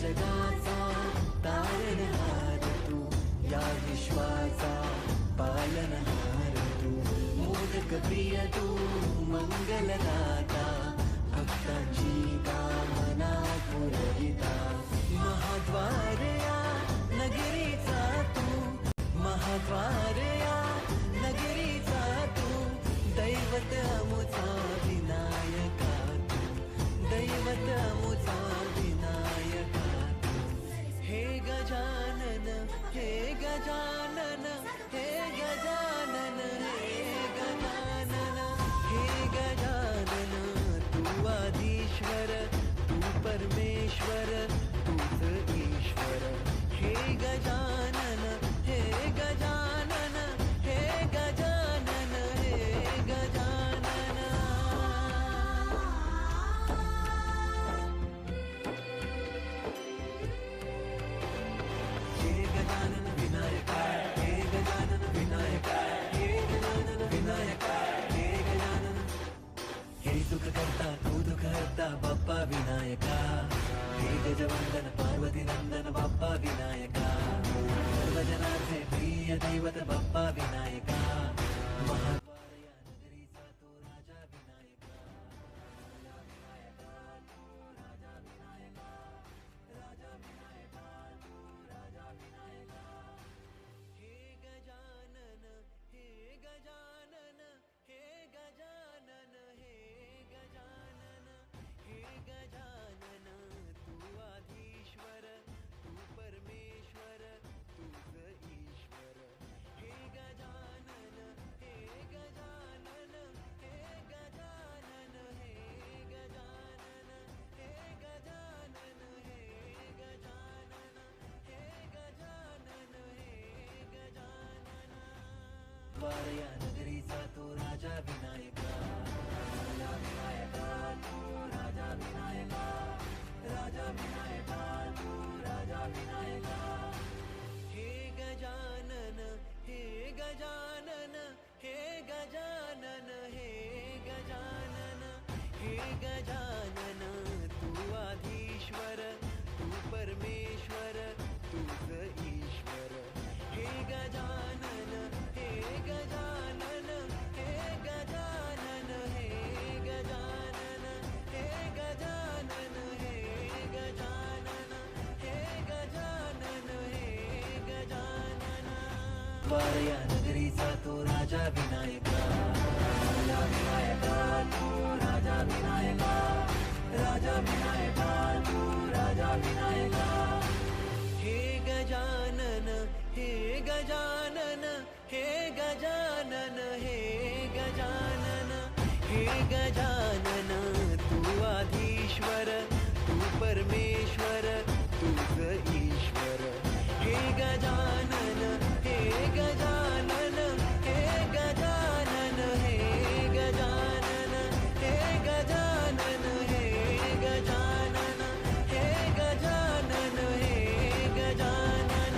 जगाचा तारणहार तू, या विश्वाचा पालनहार तू, मोदक प्रिय तू, मंगलदाता, भक्तांची कामना पुरविता, महाद्वार या नगरीचा तू, महाद्वार या नगरीचा तू, दैवत अमुचा विनायका तू, दैवत अमुचा विनायका तू, हे गजानन, हे गजानन, हे गजानन, हे गजानन, हे गजानन, तू आदिश्वर, तू परमेश्वर, तूच ईश्वर, हे गजानन, हे गजानन, हे गजानन, हे गजानन. हे गजानन विनायका, हे गजानन विनायका, हे गजानन विनायका, हे गजानन. हे सुख करता तू दुःख हरता बाप्पा विनायका, हे गजवंदन पार्वती नंदन बाप्पा विनायका, सर्वजनाचे प्रिय दैवत बाप्पा विनायका, महाद्वार या नगरीचा तो राजा विनायका, राजा विनायका तू, राजा विनायका, राजा विनायका तू, राजा विनायका. हे गजानन, हे गजानन, हे गजानन, हे गजानन, हे गजानन, तू आदिश्वर, तू परमेश्वर, तूच ईश्वर, हे गजानन, हे गजानन, हे गजानन, हे गजानन, हे गजानन, हे गजानन, हे गजानन, हे गजानन. द्वार या नगरीचा तो राजा विनायका, राजा विनायका तू, राजा विनायका, राजा विनायका तू, राजा विनायका. हे गजानन, हे गजानन, हे गजानन, हे गजानन, हे गजानन, तू आदिश्वर, तू परमेश्वर, तूच ईश्वर, हे गजानन, हे गजानन, हे गजानन, हे गजानन, हे गजानन, हे गजानन, हे गजानन, हे गजानन. द्वार या नगरीचा तो राजा विनायका, राजा विनायका तू, राजा विनायका, राजा विनायका तू, राजा विनायका. हे गजानन, हे गजानन, हे गजानन, हे गजानन, हे गजानन, तू आदिश्वर, तू परमेश्वर, तूच ईश्वर, हे गजानन, हे गजानन, हे गजानन, हे गजानन, हे गजानन, हे गजानन, हे गजानन, हे गजानन.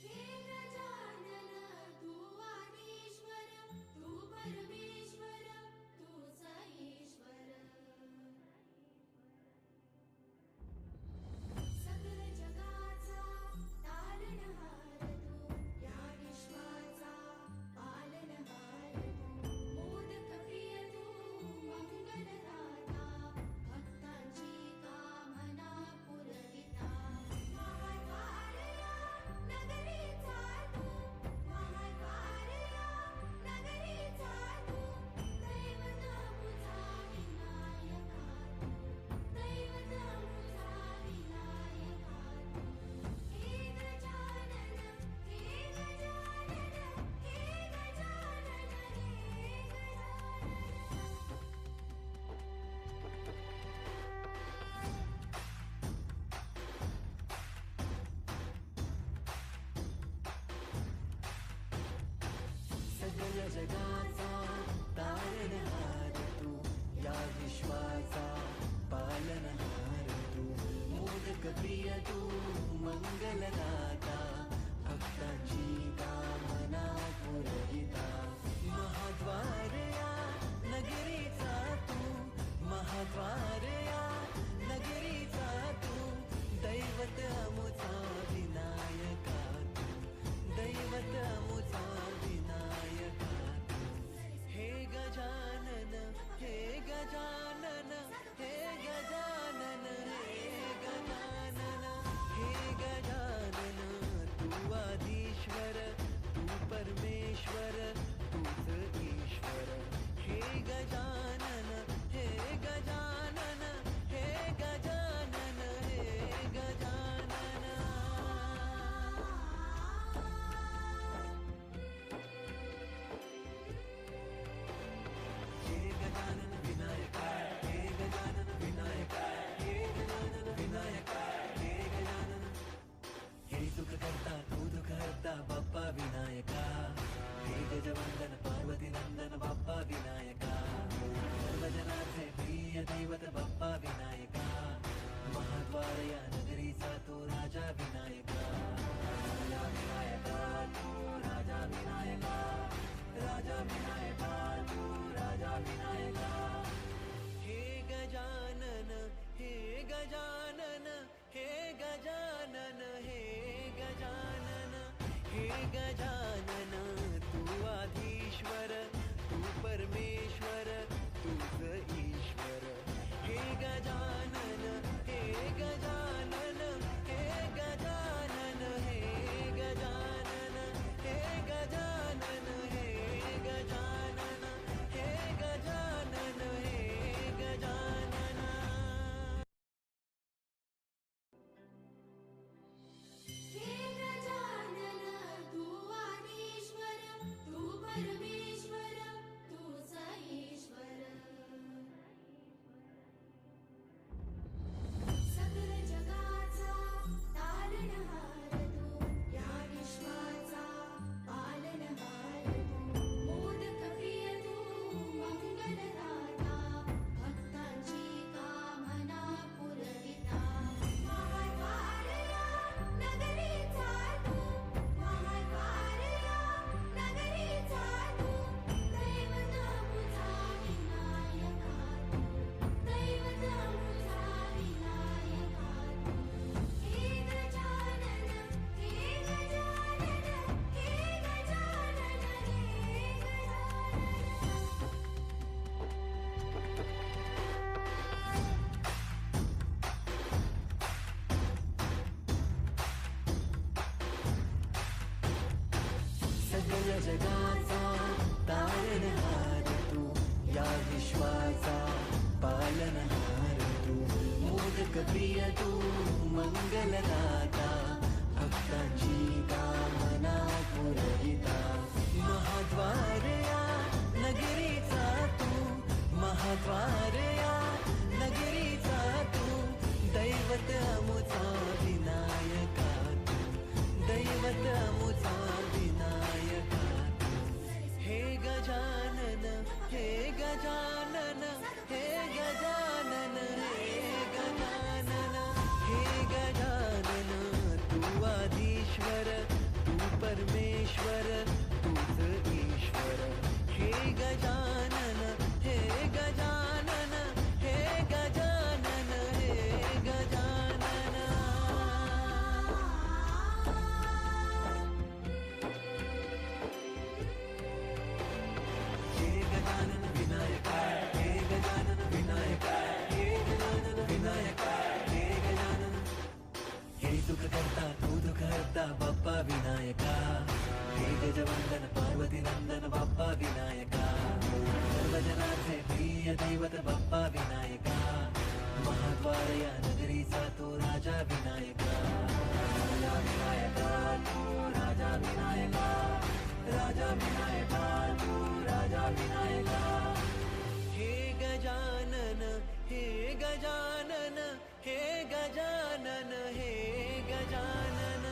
हे गजानन, तू आदिश्वर, तू परमेश्वर, तूच ईश्वर, सकल जगाचा तारणहार तू, या विश्वाचा पालनहार तू, मोदक प्रिय तू, मंगलदाता, भक्तांची कामना पुरविता, महाद्वार या नगरीचा तू, महाद्वार या नगरीचा तू, दैवत अमुचा विनायका तू, दैवत अमुचा विनायका तू. हे गजानन, हे गजानन, हे गजानन, हे गजानन. सगळ जगाचा तारणहार तू, या विश्वाचा पालनहार तू, मोदक प्रिय तू, मंगलदाता, भक्तांची कामना पुरविता, महाद्वार या नगरीचा तू, महाद्वार हे गजानन तू आधीश्वर तू परमेश्वर तूच ईश्वर हे गजानन हे गजानन हे गजानन हे गजानन हे गजानन हे गजानन हे गजानन हे गजानन हे गजानन तू आदिश्वर तू परमेश्वर तूच ईश्वर सकल जगाचा तारणहार तू या विश्वाचा पालनहार तू मोदक प्रिय तू मंगलदाता भक्तांची कामना पुरविता महाद्वारया नगरीचा तू महाद्वारया नगरीचा तू दैवत मुझा विनायका तू दैवत मुझा विनायका तू हे गजानन हे गजानन हे गजानन हे गजानन सगळ जगाचा तारणहार तू या विश्वाचा पालनहार तू मोदक प्रिय तू मंगलदाता भक्तांची कामना पुरविता महाद्वारया नगरीचा तू महाद्वारया नगरीचा तू दैवत अमुचा विनायका तू दैवत अमुचा विनायका तू हे गजानन हे गजानन हे गजानन हे गजानन हे गजानन तू आधीश्वर तू परमेश्वर तूच ईश्वर हे गजानन हे गजानन हे गजानन हे गजानन हे गजानन विनायका हे गजानन विनायका हे गजानन विनायका हे गजानन हे सुख करता तू दुःख हरता बाप्पा विनायका हे गजवंदन पार्वती नंदन बाप्पा विनायका सर्व जनांचे प्रिय दैवत बाप्पा विनायका महाद्वारया नगरीचा तो राजा विनायका राजा विनायका तू राजा विनायका राजा विनायका तू राजा विनायका हे गजानन हे गजानन हे गजानन हे गजानन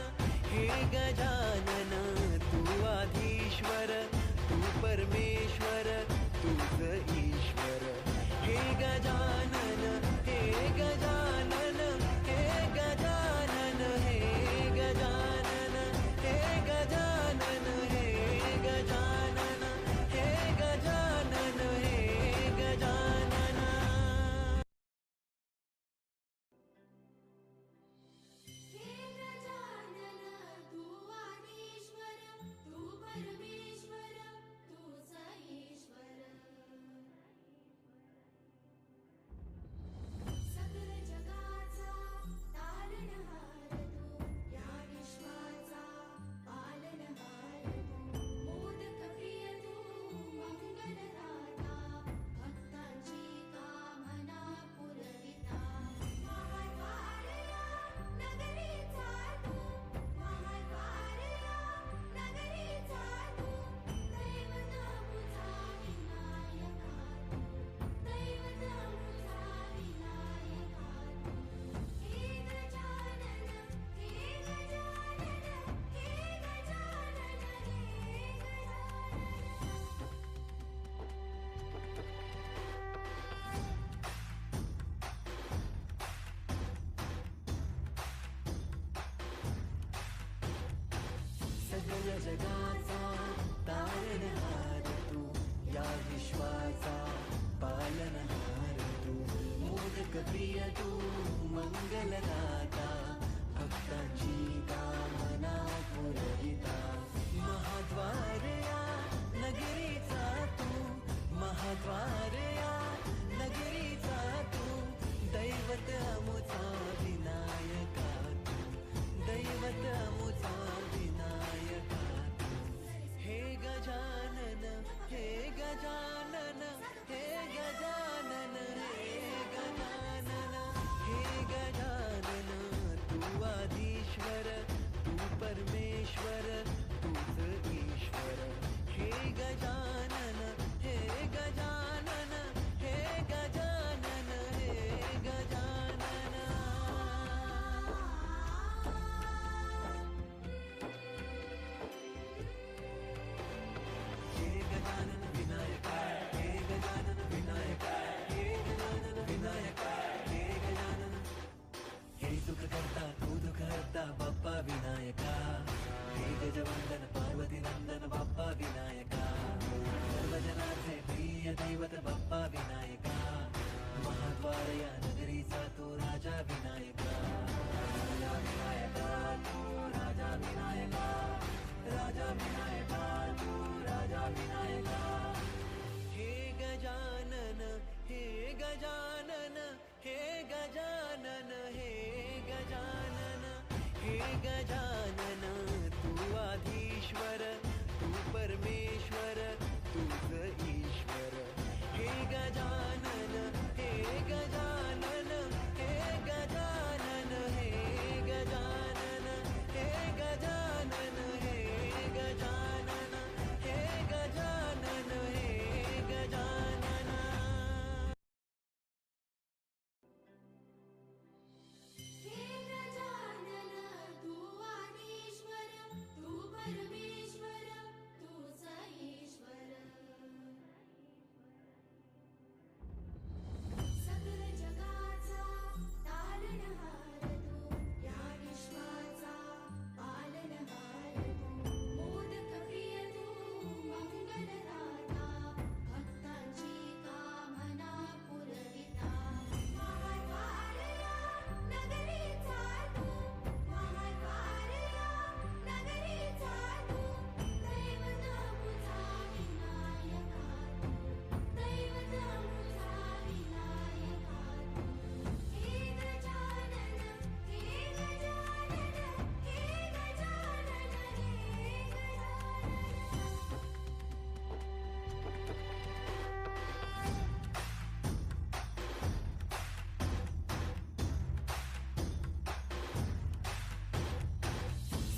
हे गजानन तू आधीश्वर तू परमेश्वर तूच ईश्वर हे गजानन हे गजानन हे गजानन हे गजानन हे गजानन हे गजानन हे गजानन हे गजानन हे गजानन तू आदिश्वर तू परमेश्वर तूच ईश्वर सकल जगाचा तारणहार तू या विश्वाचा पालनहार तू मोदक प्रिय तू मंगलदाता भक्तांची कामना पुरविता महाद्वारया नगरीचा तू महाद्वारया नगरीचा तू दैवत मुझा विनायका तू दैवत मुझा विनायका तू हे गजानन हे गजानन हे गजानन हे गजानन सगळ जगाचा तारणहार तू या विश्वाचा पालनहार तू मोदक प्रिय तू मंगलदाता भक्तांची कामना पुरविता गजानन तू आधीश्वर तू परमेश्वर तूच ईश्वर हे गजानन हे गजानन हे गजानन हे गजानन हे गजानन हे गजानन हे गजानन हे गजानन हे गजानन तू आदिश्वर तू परमेश्वर तूच ईश्वर सकल जगाचा तारणहार तू या विश्वाचा पालनहार तू मोदक प्रिय तू मंगलदाता भक्तांची कामना पुरविता महाद्वारया नगरीचा तू महाद्वारया नगरीचा तू दैवत मुझा विनायका तू दैवत मुझा विनायका तू हे गजानन हे गजानन हे गजानन हे गजानन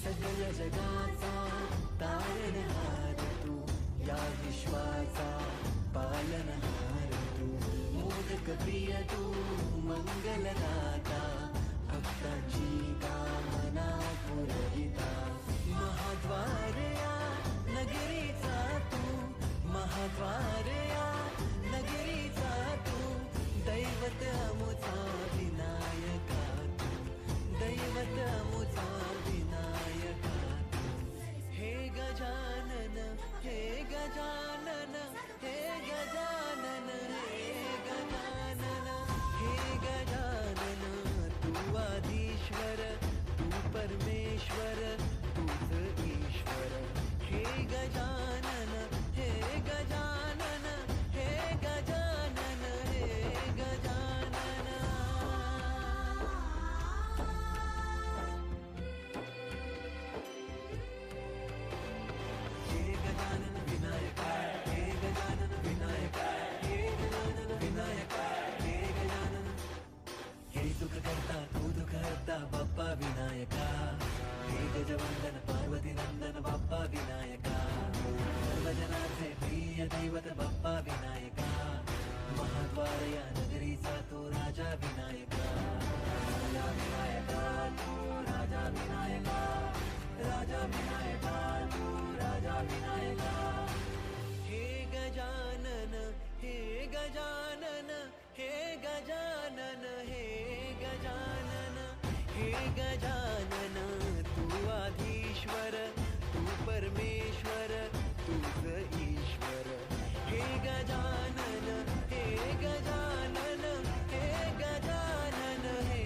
सकल जगाचा तारणहार तू या विश्वाचा पालनहार तू मोदक प्रिय तू मंगलदाता भक्तांची कामना पुरविता महाद्वारया नगरीचा तू महाद्वारया नगरीचा तू दैवत अमुचा विनायका तू दैवत अमुचा विनायका तू हे गजानन हे गजानन हे गजानन हे गजानन हे गजानन तू आधीश्वर तू परमेश्वर तूच ईश्वर हे गजानन हे गजानन हे गजानन हे गजानन हे गजानन विनायका हे गजानन विनायका हे गजानन विनायका हे गजानन हे सुख करता तू दुःख हरता बाप्पा विनायका हे गजवंदन पार्वती नंदन बाप्पा विनायका सर्वजनांचे प्रिय दैवत बाप्पा विनायका महाद्वारया नगरीचा तो राजा विनायका राजा विनायका तू राजा विनायका राजा विनायका तू राजा विनायका हे गजानन हे गजानन हे गजानन हे गजानन हे गजानन तू आधीश्वर तू परमेश्वर तूच ईश्वर हे गजानन हे गजानन हे गजानन हे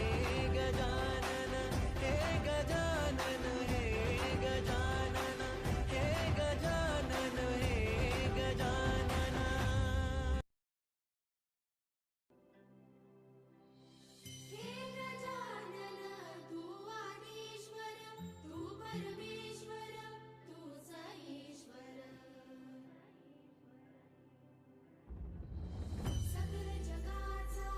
गजानन हे गजानन हे गजानन हे गजानन हे गजानन हे गजानन तू आदिश्वर तू परमेश्वर तूच ईश्वर सकल जगाचा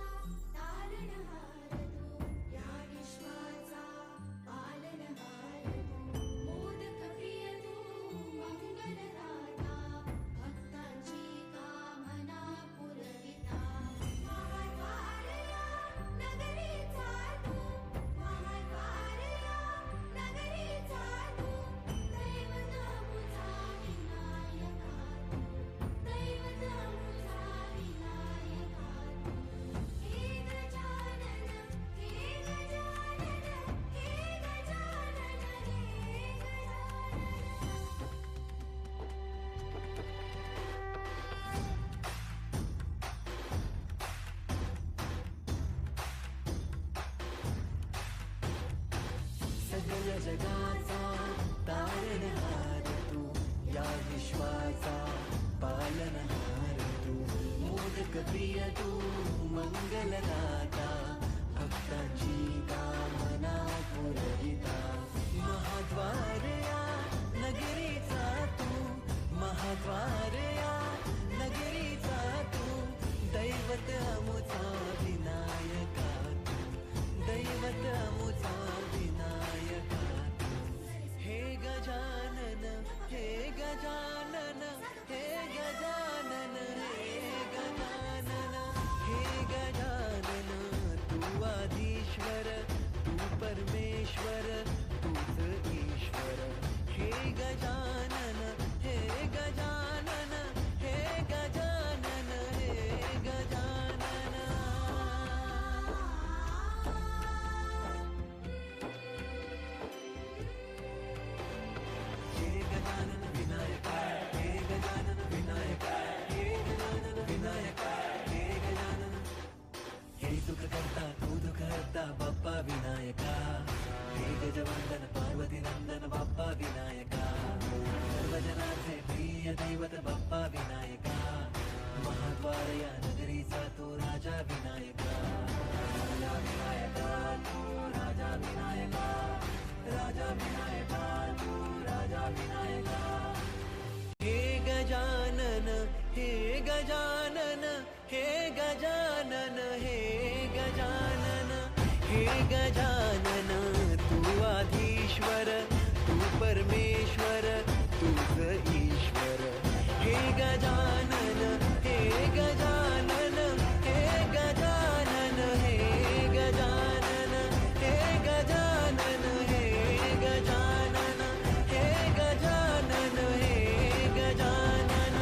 तारणहार तू या विश्वाचा पालनहार तू मोदक प्रिय तू मंगलदाता भक्तांची कामना पुरविता महाद्वारया नगरीचा तू महाद्वारया नगरीचा तू दैवत मुझा विनायका तू दैवत मुझा विनायका तू हे गजानन हे गजानन हे गजानन हे सकल जगाचा तारणहार तू या विश्वाचा पालनहार तू मोदक प्रिय तू मंगलदाता भक्तांची कामना पुरविता प्रिय दैवत बाप्पा विनायका, महाद्वार या नगरीचा तो राजा विनायका. राजा विनायका तू राजा विनायका, राजा विनायका तू राजा विनायका. हे गजानन हे गजानन हे गजानन हे गजानन हे गजानन, तू आधीश्वर तू परमेश्वर तूच ईश्वर. हे गजानन हे गजानन हे गजानन हे गजानन हे गजानन हे गजानन हे गजानन हे गजानन.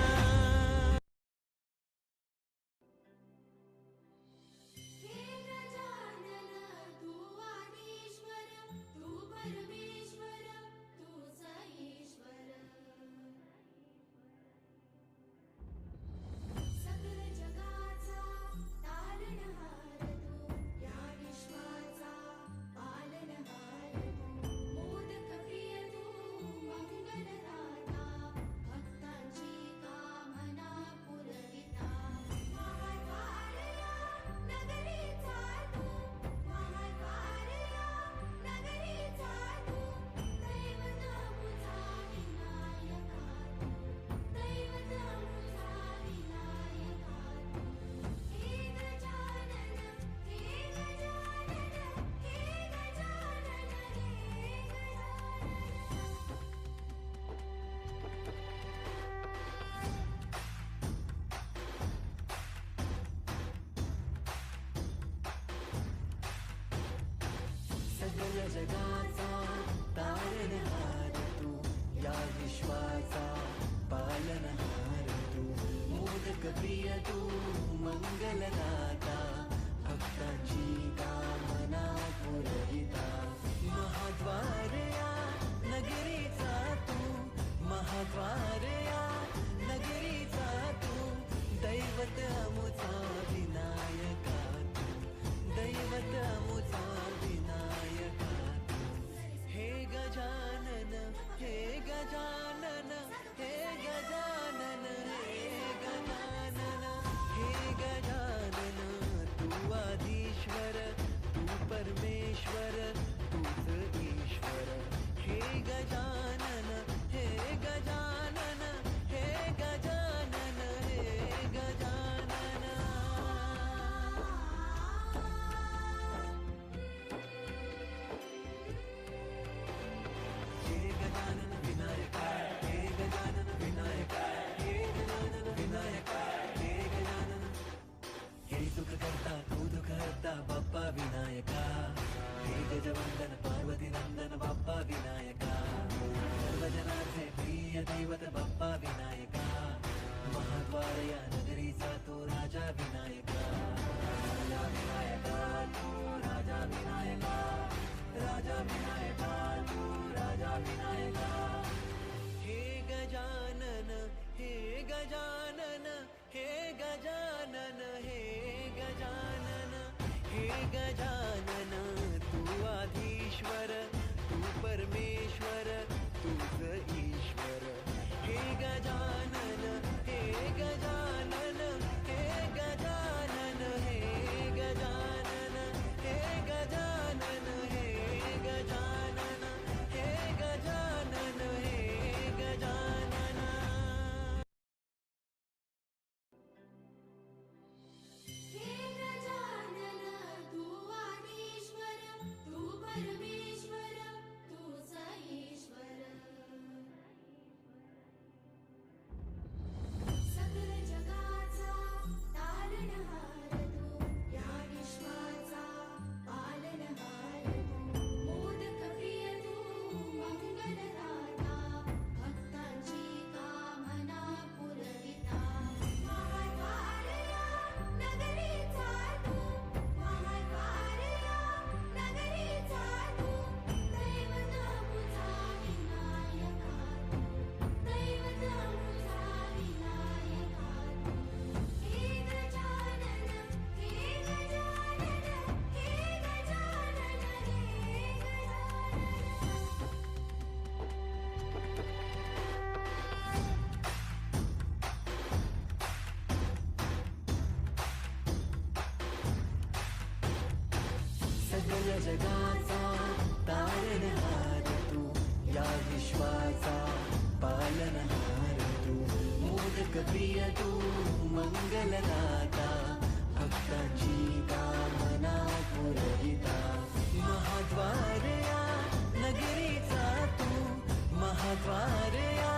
हे गजानन तू आदिश्वर तू परमेश्वर तूच ईश्वर. सकल जगाचा तारणहार तू, या विश्वाचा पालनहार तू. मोदक प्रिय तू मंगलदाता, भक्तांची कामना पुरविता. महाद्वार या नगरीचा तू, महाद्वार या नगरीचा तू. दैवत मुझा विनायका तू, दैवत मुझा विनायका तू. हे गजानन हे गजानन हे गजानन हे गजानन. सगळ जगाचा तारणहार तू, या विश्वाचा पालनहार तू. मोदक प्रिय तू मंगलदाता, भक्तांची कामना पुरविता. महाद्वार या नगरीचा तू, महाद्वार या नगरीचा तू. दैवत अमुचा विनायका तू, दैवत अमुचा विनायका तू. हे गजानन हे गजानन हे गजानन हे गजानन हे गजानन, तू आधीश्वर तू परमेश्वर तूच ईश्वर. हे गजानन हे गजानन हे गजानन हे गजानन. हे गजानन विनायका हे गजानन विनायका हे गजानन विनायका हे गजानन. हे सुख करता तू दुःख हरता बाप्पा विनायका. हे गजवंदन पार्वती नंदन बाप्पा विनायका. सर्वजनांचे प्रिय दैवत बाप्पा विनायका. महाद्वार या नगरीचा तो राजा विनायका. राजा विनायका तू राजा विनायका, राजा विनायका तू राजा विनायका. हे गजानन हे गजानन हे गजानन हे गजानन हे गजानन, तू आधीश्वर तू परमेश्वर तूच ईश्वर. हे गजानन हे गजानन हे गजानन हे गजानन हे गजानन हे गजानन हे गजानन हे गजानन. हे गजानन तू आदिश्वर तू परमेश्वर तूच ईश्वर. सकल सगळ्या जगाचा तारणहार तू, या विश्वाचा पालनहार तू, मोदक प्रिय तू मंगलदाता, भक्तांची कामना पुरविता, महाद्वार या नगरीचा तू, महाद्वार या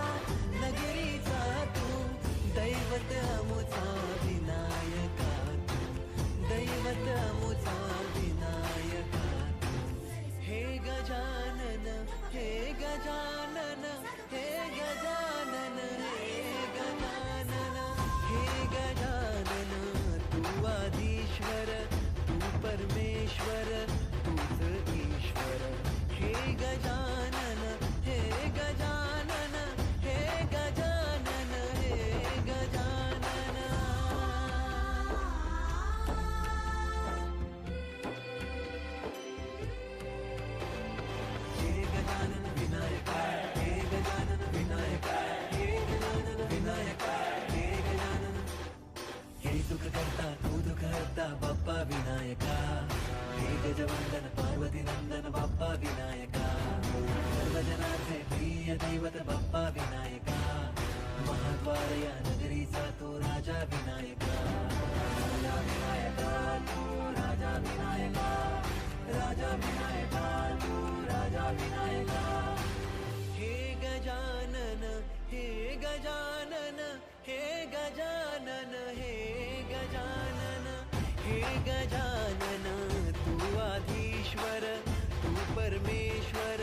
नगरीचा तू, दैवत अमुचा विनायका तू, दैवत अमुचा विनायका तू, हे गजानन हे गजानन हे गजानन हे गजानन हे गजानन, तू आधीश्वर तू परमेश्वर तूच ईश्वर, हे गजानन हे गजानन हे गजानन हे गजानन. हे गजानन विनायका, हे गजानन विनायका, हे गजानन विनायका, हे गजानन. हे सुख करता तू दुःख हरता बाप्पा विनायका, हे गजवंदन पार्वती नंदन बाप्पा विनायका, सर्वजनांचे प्रिय दैवत बाप्पा विनायका, महाद्वार या नगरीचा तो राजा विनायका, राजा विनायका तू राजा विनायका, राजा विनायका तू राजा विनायका. हे गजानन हे गजानन हे गजानन हे गजानन हे गजानन, तू आधीश्वर तू परमेश्वर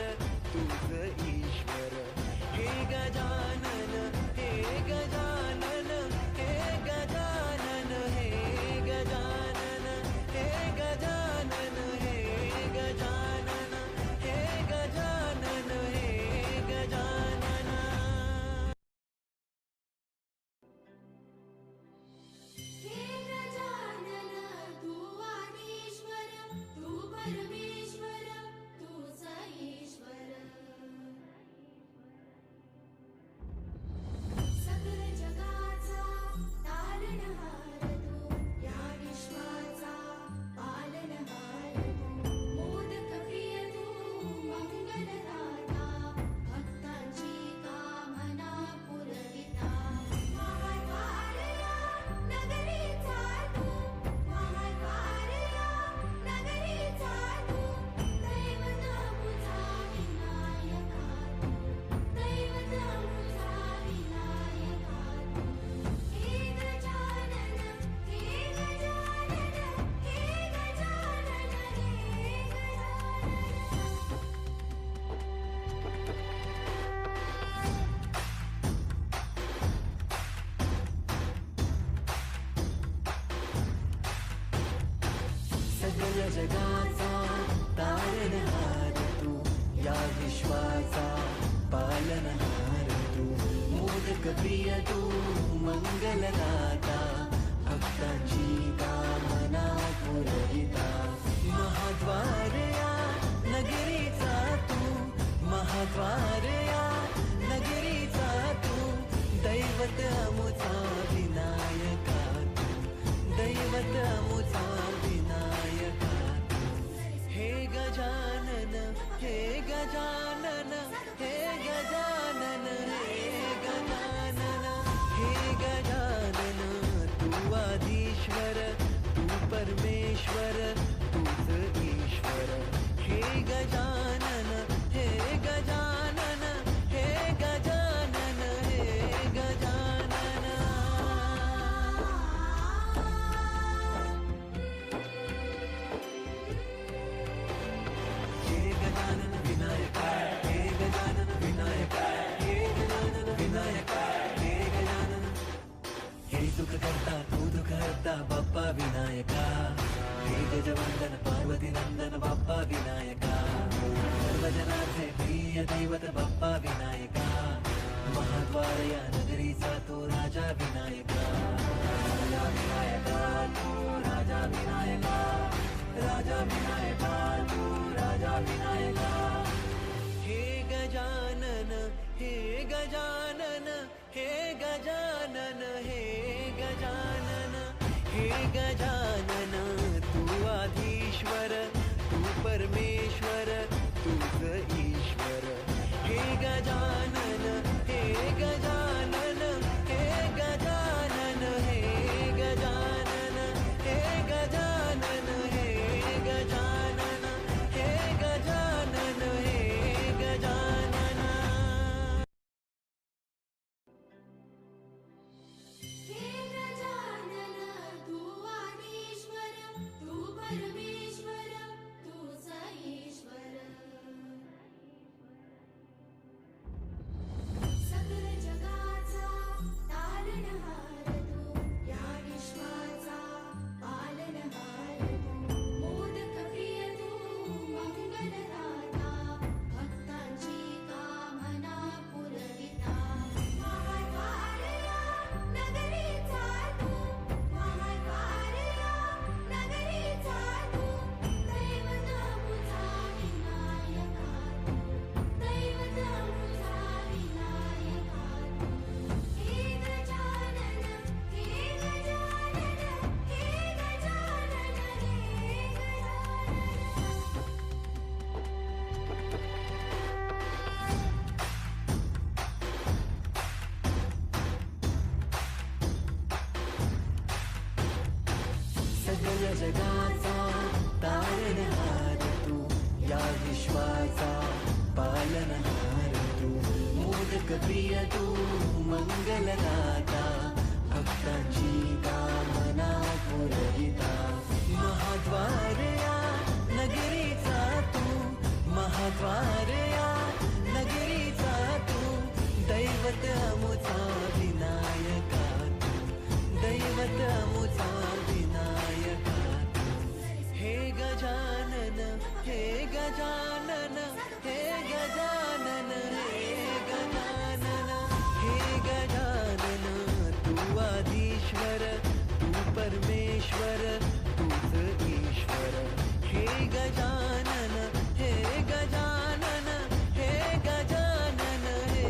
तूच ईश्वर, हे गजानन हे गजानन हे गजानन हे गजानन हे गजानन हे गजानन हे गजानन हे गजानन. हे गजानन तू आदिश्वर तू परमेश्वर तूच ईश्वर, सकल जगाचा तारणहार तू, या विश्वाचा पालनहार तू, मोदक प्रिय तू मंगलदाता, भक्तांची कामना पुरविता, महाद्वार या नगरीचा तू, महाद्वार या नगरीचा तू, दैवत अमुचा विनायका तू, दैवत अमुचा विनायका तू, हे गजानन हे गजानन हे गजानन हे गजानन. सगळ्या जगाचा तारणहार तू, या विश्वाचा पालनहार तू, मोदक प्रिय तू मंगलदाता, भक्तांची कामना पुरविता, महाद्वार या नगरीचा तू, महाद्वार या नगरीचा तू, दैवत अमुचा विनायका तू, दैवत अमुचा विनायका तू, हे गजानन हे गजानन हे गजानन हे गजानन हे गजानन, तू आधीश्वर तू परमेश्वर तूच ईश्वर, हे गजानन हे गजानन हे गजानन हे गजानन. हे गजानन विनायका, हे गजानन विनायका, हे गजानन विनायका, हे गजानन. हे सुख करता तू दुःख हरता बाप्पा विनायका, हे गजवंदन पार्वती नंदन बाप्पा विनायका, सर्वजनांचे प्रिय दैवत बाप्पा विनायका, महाद्वार या नगरीचा तो राजा विनायका, राजा विनायका तू राजा विनायका, राजा विनायका तू राजा विनायका. हे गजानन हे गजानन हे गजानन हे गजानन हे गजानन, तू आधीश्वर तू परमेश्वर जगाचा तारणहार तू, या विश्वाचा पालनहार तू, मोदक प्रिय तू, मंगलदाता, भक्तांची कामना पुरविता, महाद्वार या नगरीचा तू, महाद्वार या नगरीचा तू, दैवत अमुचा विनायका तू, दैवत अमुचा विनायका तू. हे गजानन, हे गजानन, हे गजानन, हे गजानन, हे गजानन, तू आदिश्वर, तू परमेश्वर, तूच ईश्वर. हे गजानन, हे गजानन, हे गजानन, हे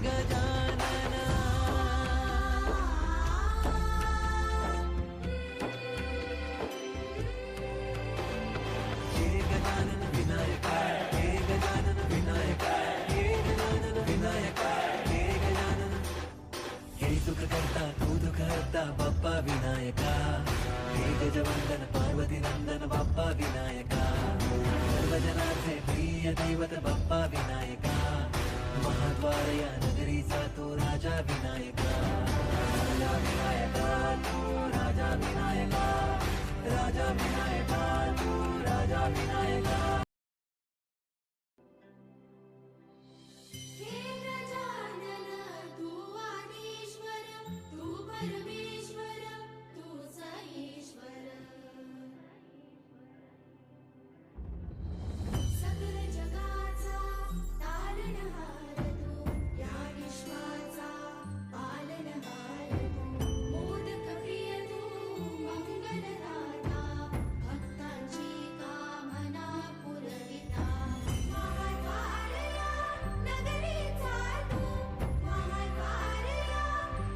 गजानन. हे गजानन विनायका, हे गजानन विनायका, हे गजानन विनायका, हे गजानन. हे सुख करता तू दुःख हरता बाप्पा विनायका, हे गजवंदन पार्वती नंदन बाप्पा विनायका, सर्वजनाचे प्रिय दैवत बाप्पा विनायका, महाद्वार या नगरीचा तो राजा विनायका, राजा विनायका तू, राजा विनायका, राजा विनायका तू, राजा विनायका. हे गजानन तू आदिश्वर, तू परमेश्वर, तूच ईश्वर. सकल जगाचा तारणहार तू, या विश्वाचा पालनहार तू, मोदक प्रिय तू, मंगलदाता, भक्तांची कामना पुरविता, महाद्वार या नगरीचा तू, महाद्वार या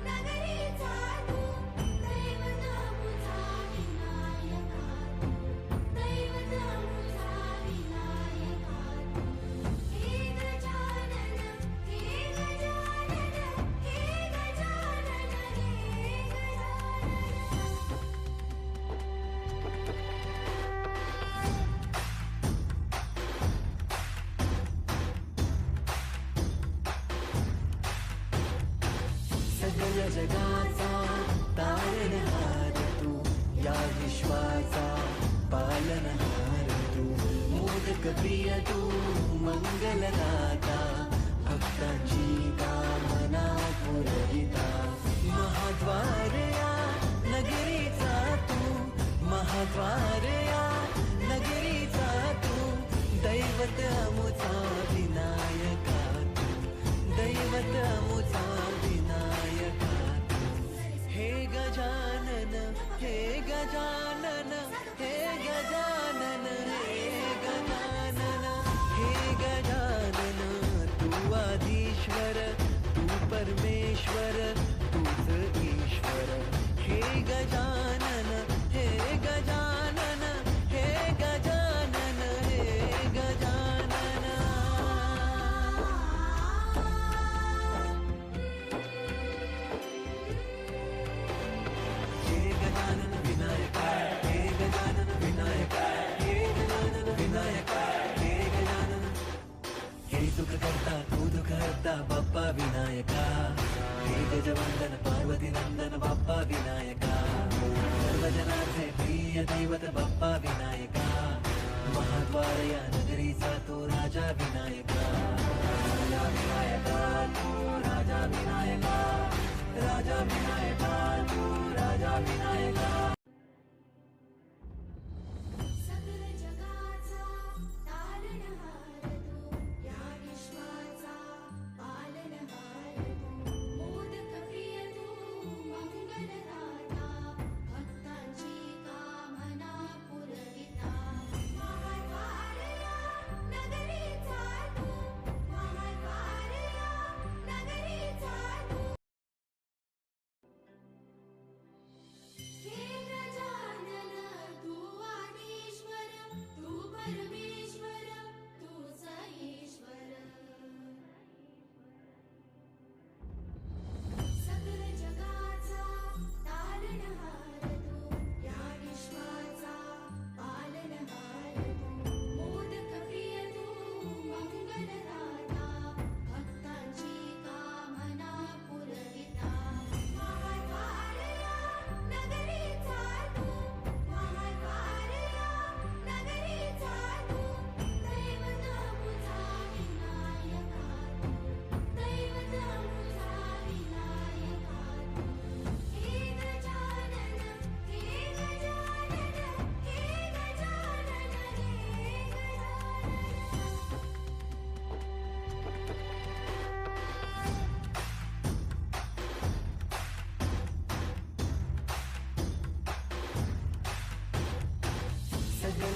नगरीचा तू, दैवत अमुचा विनायका तू, दैवत अमुचा विनायका तू. हे गजानन, हे गजानन, हे गजानन, हे गजानन. सकल जगाचा तारणहार तू, या विश्वाचा पालनहार तू, मोदक प्रिय तू, मंगलदाता, भक्तांची कामना पुरविता, महाद्वार या नगरीचा तू, महाद्वार या नगरीचा तू, दैवत अमुचा विनायका तू, दैवत अमुचा विनायका तू. हे गजानन, हे गजानन, हे गजानन, हे गजानन, हे गजानन, तू आदिश्वर, तू परमेश्वर, तूच ईश्वर. हे गजानन, हे गजानन, हे गजानन, हे गजानन. हे गजानन विनायका, हे गजानन विनायका, हे गजानन विनायका, हे गजानन. हे सुख करता तू दुःख हरता बाप्पा विनायका, हे गजवंदन पार्वती नंदन बाप्पा विनायका, सर्वजनाचे प्रिय दैवत बाप्पा विनायका, महाद्वार या नगरीचा तो राजा विनायका, राजा विनायका तू, राजा विनायका, राजा विनायका तू, राजा विनायका. सकल जगाचा तारणहार तू, या विश्वाचा पालनहार तू, मोदक प्रिय तू, मंगलदाता, भक्तांची कामना पुरविता, महाद्वार या नगरीचा तू, महाद्वार या नगरीचा तू.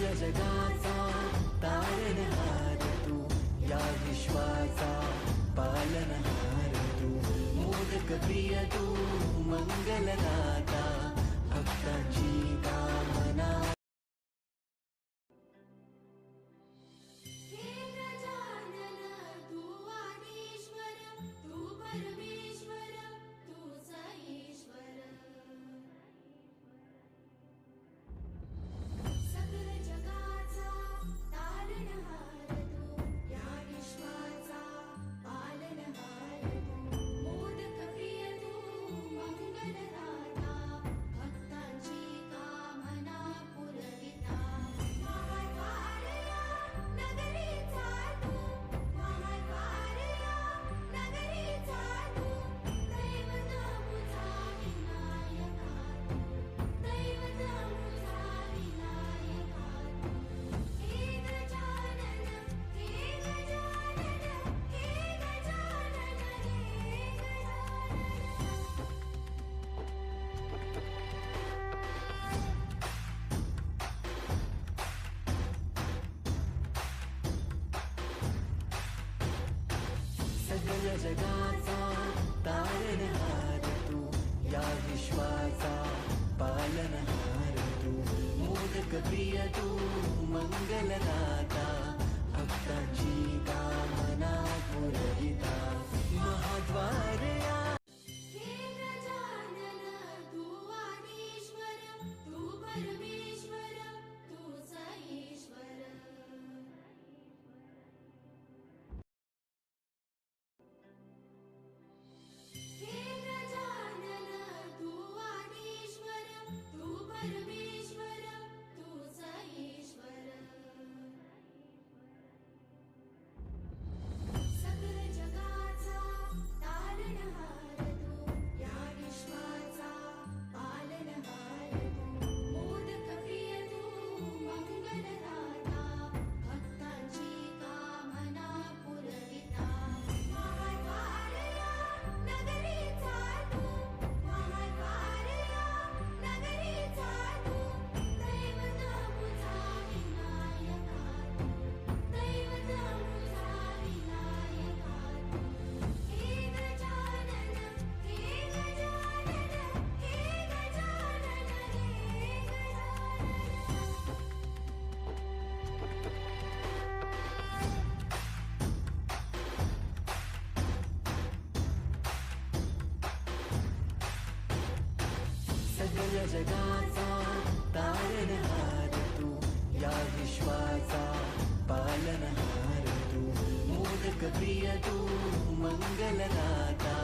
सगळ्या जगाचा तारणहार तू, या विश्वाचा पालनहार तू, मोदक प्रिय तू, मंगलदाता, भक्तांची कामना. हे गजानन तू आदिश्वर, तू परमेश्वर, तूच ईश्वर. सकल जगाचा तारणहार तू, या विश्वाचा पालनहार तू, मोदक प्रिय तू, मंगलदाता, भक्तांची कामना पुरविता. महाद्वारया नगरीचा तू, महाद्वारया नगरीचा तू, दैवत मुझा विनायका तू, दैवत मुझा विनायका तू. हे गजानन, हे गजानन, हे गजानन, हे गजानन. सगळ्या जगाचा तारणहार तू, या विश्वाचा पालनहार तू, मोदक प्रिय तू, मंगलदाता, भक्तांची कामना पुरविता. महाद्वारया हे गजानन तू आदिश्वर, तू परमेश्वर, तूच ईश्वर. हे गजानन तू आदिश्वर, तू परमेश्वर, तूच ईश्वर. सकल जगाचा तारणहार तू, या विश्वाचा पालनहार तू, मोदक प्रिय तू, मंगलदाता, भक्तांची कामना पुरविता. महाद्वारया नगरीचा तू, महाद्वारया नगरीचा तू, दैवत मुझा विनायका तू, दैवत मुझा विनायका तू. हे गजानन, हे गजानन, हे गजानन, हे गजानन. सगळ्या जगाचा तारणहार तू, या विश्वाचा पालनहार तू, मोदक प्रिय तू, मंगलदाता,